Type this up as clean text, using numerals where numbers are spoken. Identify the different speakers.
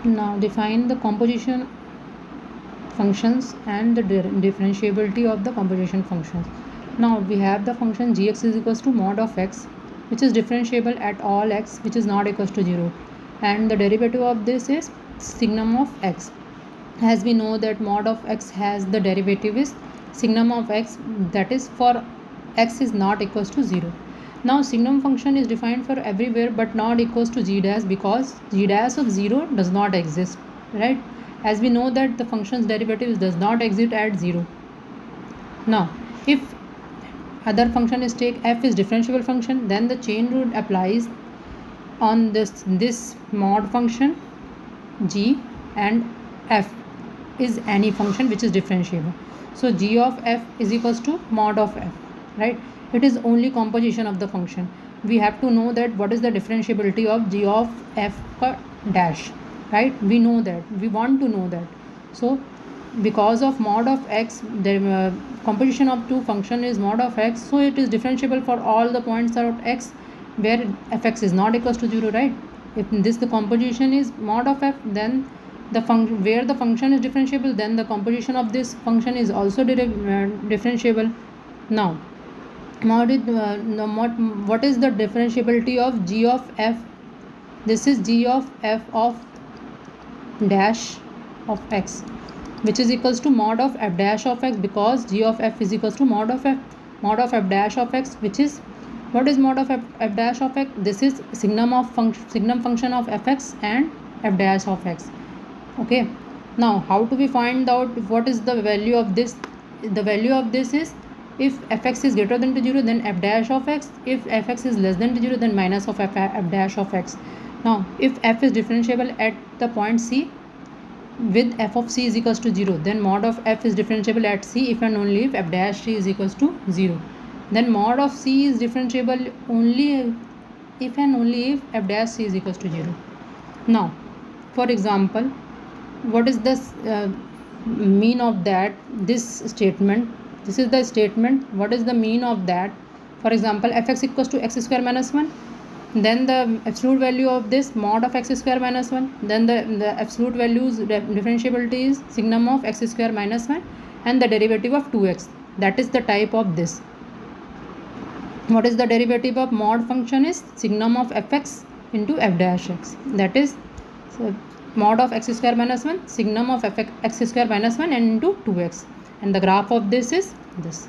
Speaker 1: Now define the composition functions and the differentiability of the composition functions. Now we have the function gx is equals to mod of x, which is differentiable at all x which is not equals to 0, and the derivative of this is signum of x. As we know that mod of x has the derivative is signum of x, that is for x is not equals to 0. Now signum function is defined for everywhere but not equals to g dash, because g dash of 0 does not exist, right? As we know that the function's derivative does not exist at 0. Now if other function is take f is differentiable function, then the chain rule applies on this mod function g, and f is any function which is differentiable. So g of f is equals to mod of f, right? It is only composition of the function. We have to know that what is the differentiability of g of f dash, right? We know that, we want to know that. So because of mod of x, the composition of two function is mod of x, so it is differentiable for all the points at x where fx is not equals to 0, right? If this the composition is mod of f, then the function where the function is differentiable, then the composition of this function is also differentiable. Now what is the differentiability of g of f? This is g of f of dash of x, which is equals to mod of f dash of x, because g of f is equals to mod of f dash of x, which is, what is mod of f dash of x? This is signum function of fx and f dash of x. Okay, now how do we find out what is the value of this? The value of this is, if fx is greater than to 0, then f dash of x. If fx is less than to 0, then minus of f dash of x. Now if f is differentiable at the point c with f of c is equals to 0, then mod of f is differentiable at c if and only if f dash c is equals to 0. Then mod of c is differentiable only if and only if f dash c is equals to 0. Now for example, what is this mean of that, this statement? This is the statement. What is the mean of that? For example, fx equals to x square minus 1, then the absolute value of this mod of x square minus 1, then the absolute values differentiability is signum of x square minus 1 and the derivative of 2x. That is the type of this. What is the derivative of mod function is signum of fx into f dash x, that is, so mod of x square minus 1 signum of x square minus 1 and into 2x, and the graph of this is this.